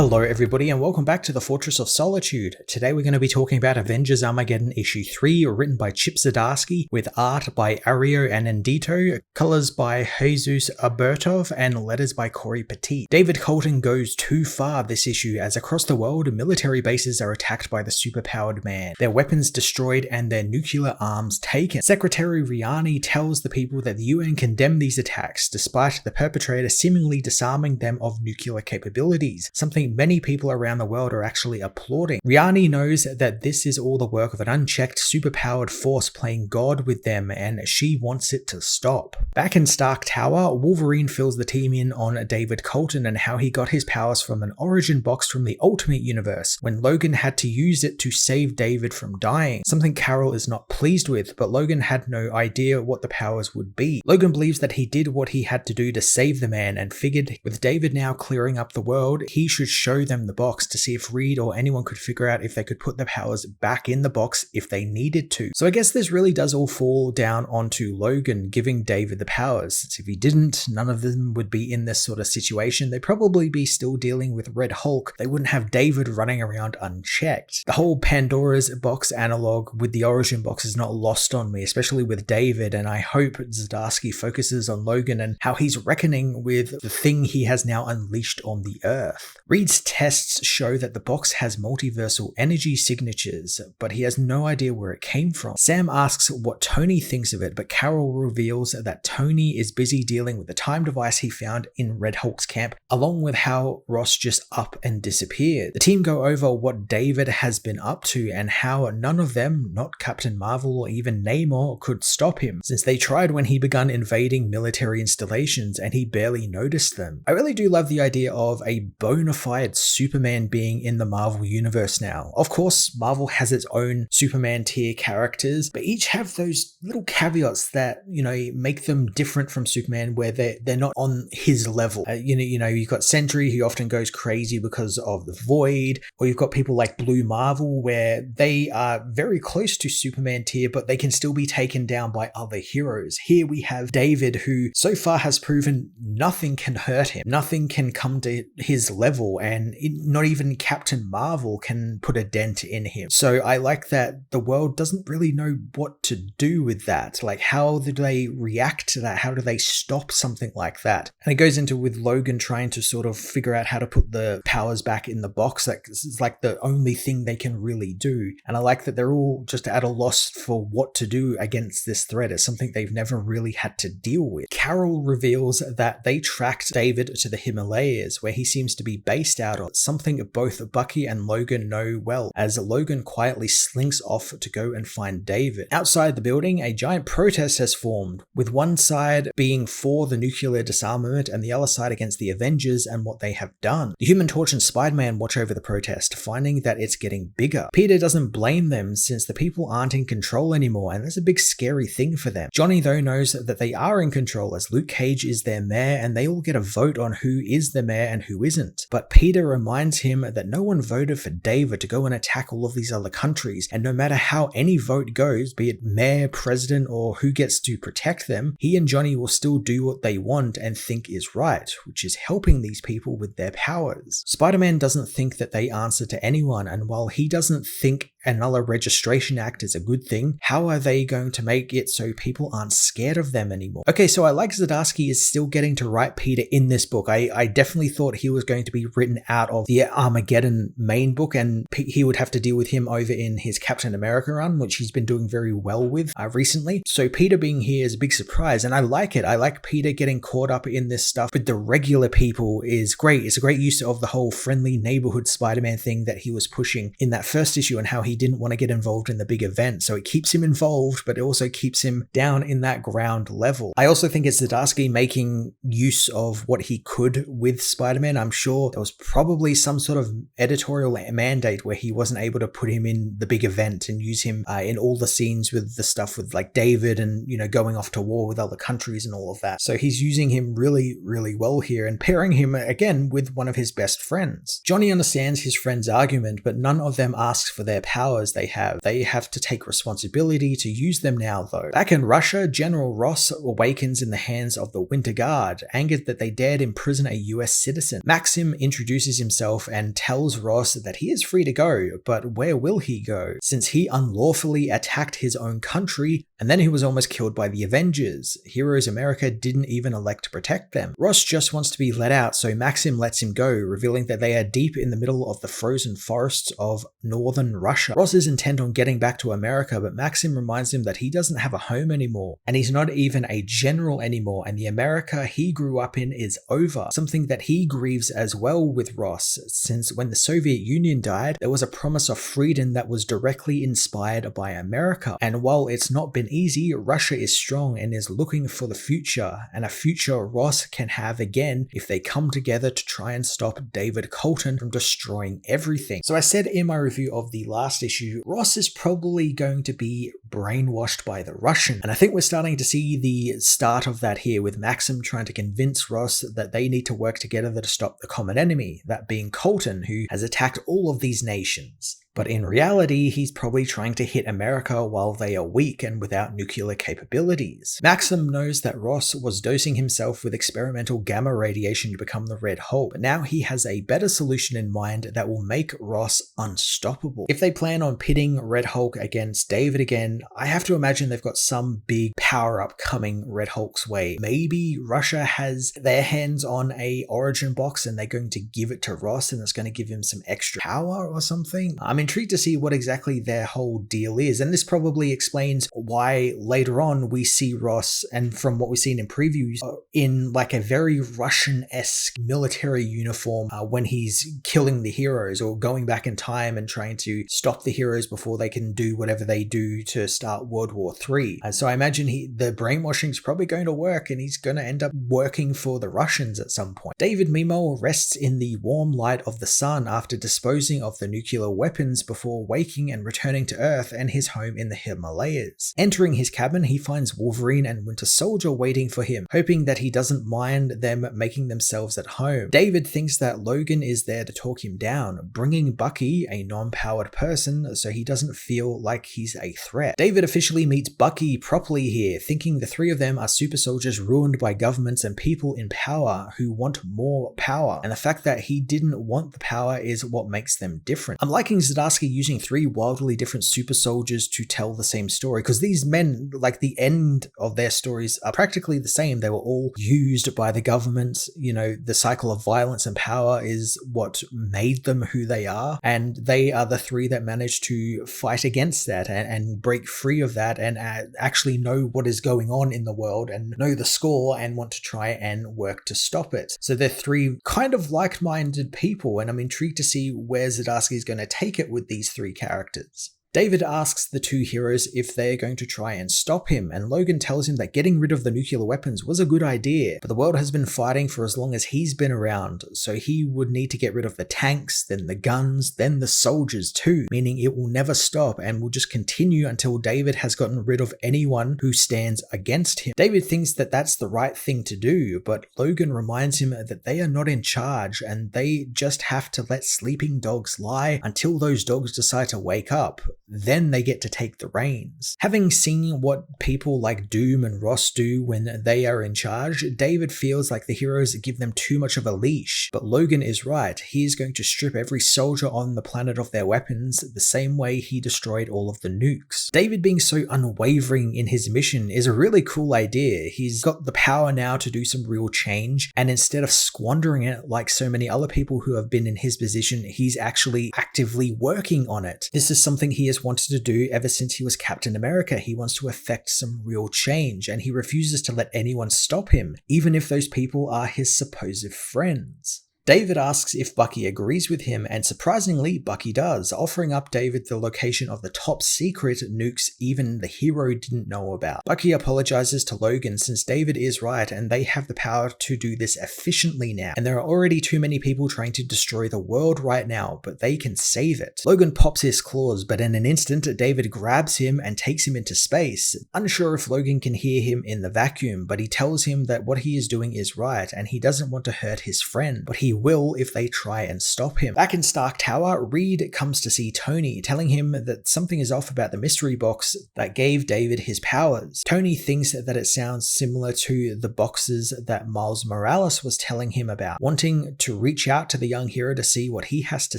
Hello everybody and welcome back to the Fortress of Solitude. Today we're going to be talking about Avengers Armageddon issue 3, written by Chip Zdarsky, with art by Ario Anindito, colors by Jesus Abertov, and letters by Corey Petit. David Colton goes too far this issue, as across the world military bases are attacked by the superpowered man, their weapons destroyed and their nuclear arms taken. Secretary Riani tells the people that the UN condemn these attacks, despite the perpetrator seemingly disarming them of nuclear capabilities, something many people around the world are actually applauding. Riani knows that this is all the work of an unchecked, superpowered force playing God with them, and she wants it to stop. Back in Stark Tower, Wolverine fills the team in on David Colton and how he got his powers from an origin box from the Ultimate Universe, when Logan had to use it to save David from dying, something Carol is not pleased with, but Logan had no idea what the powers would be. Logan believes that he did what he had to do to save the man, and figured with David now clearing up the world, he should show them the box to see if Reed or anyone could figure out if they could put the powers back in the box if they needed to. So I guess this really does all fall down onto Logan giving David the powers, since if he didn't, none of them would be in this sort of situation. They'd probably be still dealing with Red Hulk. They wouldn't have David running around unchecked. The whole Pandora's box analog with the origin box is not lost on me, especially with David, and I hope Zdarsky focuses on Logan and how he's reckoning with the thing he has now unleashed on the Earth. Reed's tests show that the box has multiversal energy signatures, but he has no idea where it came from. Sam asks what Tony thinks of it, but Carol reveals that Tony is busy dealing with the time device he found in Red Hulk's camp, along with how Ross just up and disappeared. The team go over what David has been up to and how none of them, not Captain Marvel or even Namor, could stop him, since they tried when he began invading military installations and he barely noticed them. I really do love the idea of a bona fide Superman being in the Marvel universe now. Of course, Marvel has its own Superman tier characters, but each have those little caveats that, make them different from Superman, where they're not on his level. You've got Sentry, who often goes crazy because of the Void, or you've got people like Blue Marvel, where they are very close to Superman tier, but they can still be taken down by other heroes. Here we have David, who so far has proven nothing can hurt him, nothing can come to his level, and not even Captain Marvel can put a dent in him. So I like that the world doesn't really know what to do with that. Like, how do they react to that? How do they stop something like that? And it goes into with Logan trying to sort of figure out how to put the powers back in the box. Like, this is like the only thing they can really do. And I like that they're all just at a loss for what to do against this threat. It's something they've never really had to deal with. Carol reveals that they tracked David to the Himalayas, where he seems to be based out of, something both Bucky and Logan know well, as Logan quietly slinks off to go and find David. Outside the building, a giant protest has formed, with one side being for the nuclear disarmament and the other side against the Avengers and what they have done. The Human Torch and Spider-Man watch over the protest, finding that it's getting bigger. Peter doesn't blame them, since the people aren't in control anymore, and that's a big scary thing for them. Johnny, though, knows that they are in control, as Luke Cage is their mayor, and they all get a vote on who is the mayor and who isn't. But Peter reminds him that no one voted for David to go and attack all of these other countries, and no matter how any vote goes, be it mayor, president, or who gets to protect them, he and Johnny will still do what they want and think is right, which is helping these people with their powers. Spider-Man doesn't think that they answer to anyone, and while he doesn't think another registration act is a good thing, how are they going to make it so people aren't scared of them anymore? Okay, so I like Zdarsky is still getting to write Peter in this book. I definitely thought he was going to be written out of the Armageddon main book, and he would have to deal with him over in his Captain America run, which he's been doing very well with recently. So Peter being here is a big surprise, and I like it. I like Peter getting caught up in this stuff with the regular people is great. It's a great use of the whole friendly neighborhood Spider-Man thing that he was pushing in that first issue, and how he didn't want to get involved in the big event. So it keeps him involved, but it also keeps him down in that ground level. I also think it's Zdarsky making use of what he could with Spider-Man. I'm sure there was probably some sort of editorial mandate where he wasn't able to put him in the big event and use him in all the scenes with the stuff with like David and, going off to war with other countries and all of that. So he's using him really, really well here and pairing him again with one of his best friends. Johnny understands his friend's argument, but none of them asks for their powers they have. They have to take responsibility to use them now, though. Back in Russia, General Ross awakens in the hands of the Winter Guard, angered that they dared imprison a US citizen. Maxim introduces introduces himself and tells Ross that he is free to go, but where will he go, since he unlawfully attacked his own country and then he was almost killed by the Avengers. Heroes America didn't even elect to protect them. Ross just wants to be let out, so Maxim lets him go, revealing that they are deep in the middle of the frozen forests of northern Russia. Ross is intent on getting back to America, but Maxim reminds him that he doesn't have a home anymore, and he's not even a general anymore, and the America he grew up in is over, something that he grieves as well with Ross, since when the Soviet Union died, there was a promise of freedom that was directly inspired by America, and while it's not been easy, Russia is strong and is looking for the future, and a future Ross can have again if they come together to try and stop David Colton from destroying everything. So I said in my review of the last issue, Ross is probably going to be brainwashed by the Russian, and I think we're starting to see the start of that here, with Maxim trying to convince Ross that they need to work together to stop the common enemy, that being Colton, who has attacked all of these nations. But in reality, he's probably trying to hit America while they are weak and without nuclear capabilities. Maxim knows that Ross was dosing himself with experimental gamma radiation to become the Red Hulk, but now he has a better solution in mind that will make Ross unstoppable. If they plan on pitting Red Hulk against David again, I have to imagine they've got some big power-up coming Red Hulk's way. Maybe Russia has their hands on a Origin box and they're going to give it to Ross and it's going to give him some extra power or something. I'm intrigued to see what exactly their whole deal is, and this probably explains why later on we see Ross, and from what we've seen in previews, in like a very Russian-esque military uniform when he's killing the heroes or going back in time and trying to stop the heroes before they can do whatever they do to start World War III. So I imagine the brainwashing is probably going to work and he's going to end up working for the Russians at some point. David meanwhile rests in the warm light of the sun after disposing of the nuclear weapons before waking and returning to Earth and his home in the Himalayas. Entering his cabin, he finds Wolverine and Winter Soldier waiting for him, hoping that he doesn't mind them making themselves at home. David thinks that Logan is there to talk him down, bringing Bucky, a non-powered person, so he doesn't feel like he's a threat. David officially meets Bucky properly here, thinking the three of them are super soldiers ruined by governments and people in power who want more power, and the fact that he didn't want the power is what makes them different. I'm liking Zdarsky using three wildly different super soldiers to tell the same story, because these men, like the end of their stories are practically the same. They were all used by the government. You know, the cycle of violence and power is what made them who they are, and they are the three that managed to fight against that and break free of that and actually know what is going on in the world and know the score and want to try and work to stop it. So they're three kind of like-minded people, and I'm intrigued to see where Zdarsky is going to take it with these three characters. David asks the two heroes if they are going to try and stop him, and Logan tells him that getting rid of the nuclear weapons was a good idea, but the world has been fighting for as long as he's been around, so he would need to get rid of the tanks, then the guns, then the soldiers too, meaning it will never stop and will just continue until David has gotten rid of anyone who stands against him. David thinks that that's the right thing to do, but Logan reminds him that they are not in charge and they just have to let sleeping dogs lie until those dogs decide to wake up. Then they get to take the reins. Having seen what people like Doom and Ross do when they are in charge, David feels like the heroes give them too much of a leash. But Logan is right. He is going to strip every soldier on the planet of their weapons the same way he destroyed all of the nukes. David being so unwavering in his mission is a really cool idea. He's got the power now to do some real change, and instead of squandering it like so many other people who have been in his position, he's actually actively working on it. This is something he has wanted to do ever since he was Captain America. He wants to effect some real change, and he refuses to let anyone stop him, even if those people are his supposed friends. David asks if Bucky agrees with him, and surprisingly, Bucky does, offering up David the location of the top secret nukes even the hero didn't know about. Bucky apologizes to Logan since David is right and they have the power to do this efficiently now, and there are already too many people trying to destroy the world right now, but they can save it. Logan pops his claws, but in an instant, David grabs him and takes him into space. Unsure if Logan can hear him in the vacuum, but he tells him that what he is doing is right and he doesn't want to hurt his friend, but he will if they try and stop him. Back in Stark Tower, Reed comes to see Tony, telling him that something is off about the mystery box that gave David his powers. Tony thinks that it sounds similar to the boxes that Miles Morales was telling him about, wanting to reach out to the young hero to see what he has to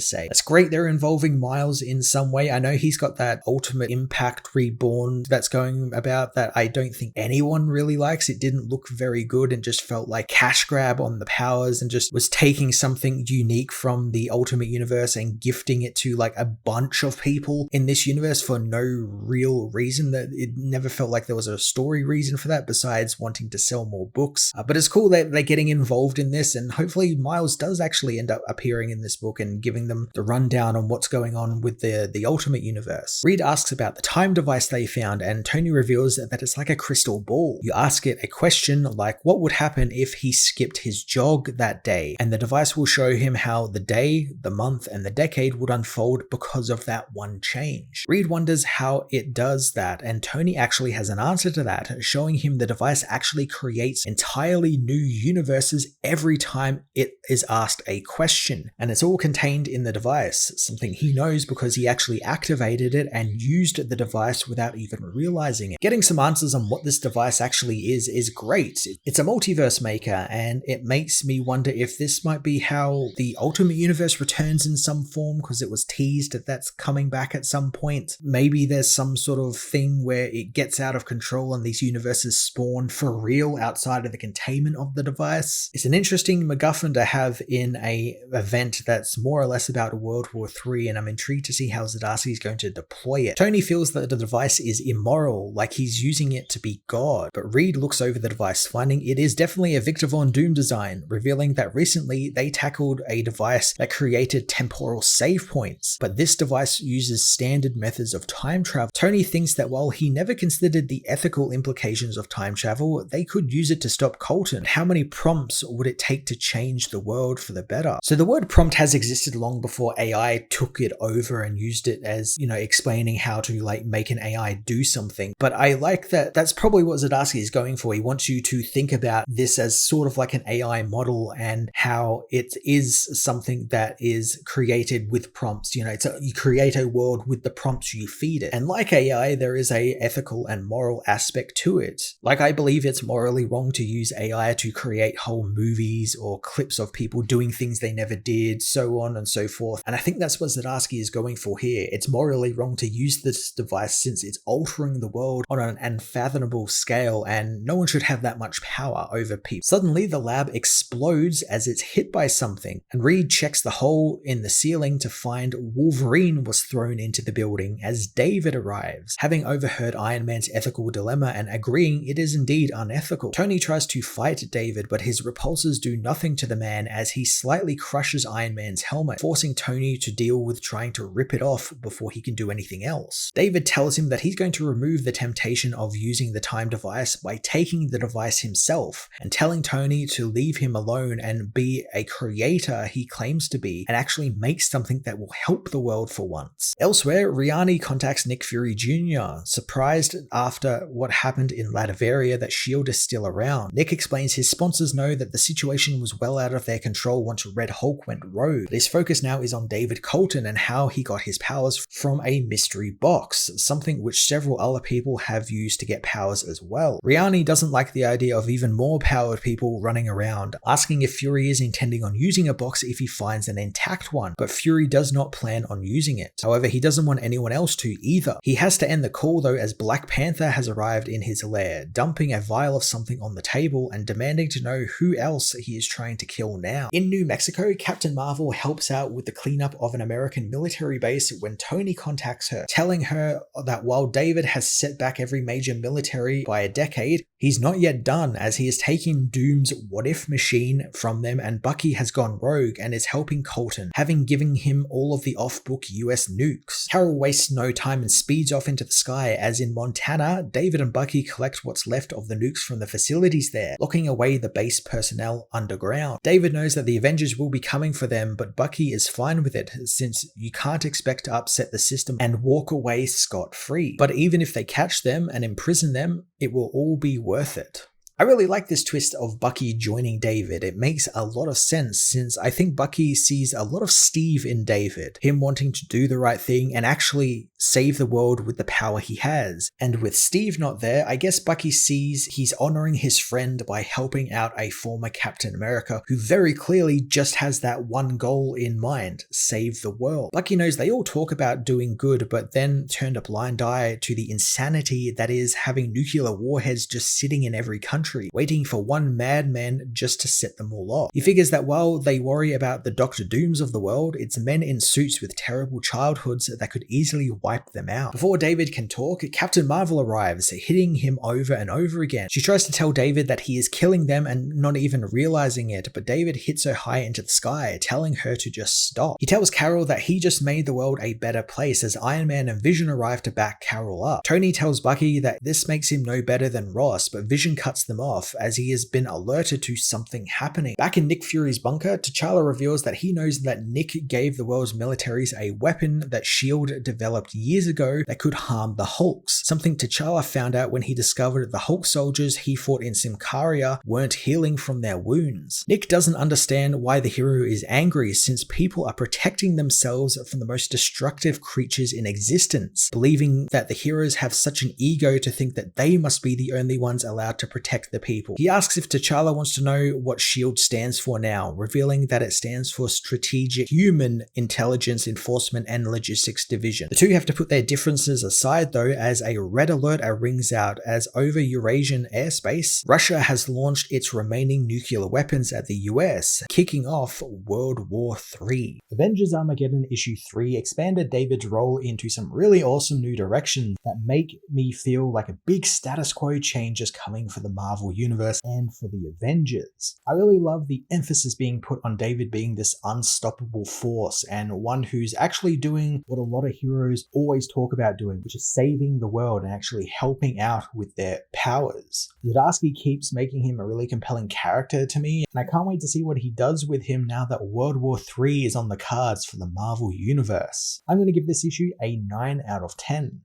say. It's great they're involving Miles in some way. I know he's got that Ultimate Impact Reborn that's going about that I don't think anyone really likes. It didn't look very good and just felt like cash grab on the powers and just was taking something unique from the Ultimate Universe and gifting it to like a bunch of people in this universe for no real reason. That it never felt like there was a story reason for that besides wanting to sell more books. But it's cool that they're getting involved in this, and hopefully Miles does actually end up appearing in this book and giving them the rundown on what's going on with the Ultimate Universe. Reed asks about the time device they found, and Tony reveals that it's like a crystal ball. You ask it a question like, what would happen if he skipped his jog that day? And the device will show him how the day, the month, and the decade would unfold because of that one change. Reed wonders how it does that, and Tony actually has an answer to that, showing him the device actually creates entirely new universes every time it is asked a question. And it's all contained in the device, something he knows because he actually activated it and used the device without even realizing it. Getting some answers on what this device actually is great. It's a multiverse maker, and it makes me wonder if this might be how the Ultimate Universe returns in some form, because it was teased that that's coming back at some point. Maybe there's some sort of thing where it gets out of control and these universes spawn for real outside of the containment of the device. It's an interesting MacGuffin to have in a event that's more or less about World War III, and I'm intrigued to see how Zdarsky is going to deploy it. Tony feels that the device is immoral, like he's using it to be God, but Reed looks over the device, finding it is definitely a Victor Von Doom design, revealing that recently they tackled a device that created temporal save points, but this device uses standard methods of time travel. Tony thinks that while he never considered the ethical implications of time travel, they could use it to stop Colton. How many prompts would it take to change the world for the better? So the word prompt has existed long before AI took it over and used it as, explaining how to like make an AI do something. But I like that that's probably what Zdarsky is going for. He wants you to think about this as sort of like an AI model and how it is something that is created with prompts. You create a world with the prompts you feed it. And like AI, there is a ethical and moral aspect to it. Like I believe it's morally wrong to use AI to create whole movies or clips of people doing things they never did, so on and so forth. And I think that's what Zdarsky is going for here. It's morally wrong to use this device since it's altering the world on an unfathomable scale, and no one should have that much power over people. Suddenly, the lab explodes as it's hit by something, and Reed checks the hole in the ceiling to find Wolverine was thrown into the building as David arrives, having overheard Iron Man's ethical dilemma and agreeing it is indeed unethical. Tony tries to fight David, but his repulsors do nothing to the man as he slightly crushes Iron Man's helmet, forcing Tony to deal with trying to rip it off before he can do anything else. David tells him that he's going to remove the temptation of using the time device by taking the device himself, and telling Tony to leave him alone and be a creator he claims to be, and actually make something that will help the world for once. Elsewhere, Riani contacts Nick Fury Jr., surprised after what happened in Latveria that S.H.I.E.L.D. is still around. Nick explains his sponsors know that the situation was well out of their control once Red Hulk went rogue, but his focus now is on David Colton and how he got his powers from a mystery box, something which several other people have used to get powers as well. Riani doesn't like the idea of even more powered people running around, asking if Fury is intending on using a box if he finds an intact one, but Fury does not plan on using it. However, he doesn't want anyone else to either. He has to end the call though, as Black Panther has arrived in his lair, dumping a vial of something on the table and demanding to know who else he is trying to kill now. In New Mexico, Captain Marvel helps out with the cleanup of an American military base when Tony contacts her, telling her that while David has set back every major military by a decade, he's not yet done, as he is taking Doom's what-if machine from them, and Bucky has gone rogue and is helping Colton, having given him all of the off-book US nukes. Carol wastes no time and speeds off into the sky, as in Montana, David and Bucky collect what's left of the nukes from the facilities there, locking away the base personnel underground. David knows that the Avengers will be coming for them, but Bucky is fine with it, since you can't expect to upset the system and walk away scot-free. But even if they catch them and imprison them, it will all be worth it. I really like this twist of Bucky joining David. It makes a lot of sense since I think Bucky sees a lot of Steve in David, him wanting to do the right thing and actually save the world with the power he has. And with Steve not there, I guess Bucky sees he's honoring his friend by helping out a former Captain America who very clearly just has that one goal in mind: save the world. Bucky knows they all talk about doing good, but then turned a blind eye to the insanity that is having nuclear warheads just sitting in every country, waiting for one madman just to set them all off. He figures that while they worry about the Doctor Dooms of the world, it's men in suits with terrible childhoods that could easily wipe them out. Before David can talk, Captain Marvel arrives, hitting him over and over again. She tries to tell David that he is killing them and not even realizing it, but David hits her high into the sky, telling her to just stop. He tells Carol that he just made the world a better place as Iron Man and Vision arrive to back Carol up. Tony tells Bucky that this makes him no better than Ross, but Vision cuts them off as he has been alerted to something happening. Back in Nick Fury's bunker, T'Challa reveals that he knows that Nick gave the world's militaries a weapon that S.H.I.E.L.D. developed years ago that could harm the Hulks, something T'Challa found out when he discovered the Hulk soldiers he fought in Symkaria weren't healing from their wounds. Nick doesn't understand why the hero is angry since people are protecting themselves from the most destructive creatures in existence, believing that the heroes have such an ego to think that they must be the only ones allowed to protect the people. He asks if T'Challa wants to know what S.H.I.E.L.D. stands for now, revealing that it stands for Strategic Human Intelligence Enforcement and Logistics Division. The two have to put their differences aside though, as a red alert rings out as over Eurasian airspace, Russia has launched its remaining nuclear weapons at the US, kicking off World War III. Avengers Armageddon issue 3 expanded David's role into some really awesome new directions that make me feel like a big status quo change is coming for the Marvel Universe and for the Avengers. I really love the emphasis being put on David being this unstoppable force and one who's actually doing what a lot of heroes always talk about doing, which is saving the world and actually helping out with their powers. Zdarsky keeps making him a really compelling character to me, and I can't wait to see what he does with him now that World War III is on the cards for the Marvel Universe. I'm going to give this issue a 9 out of 10.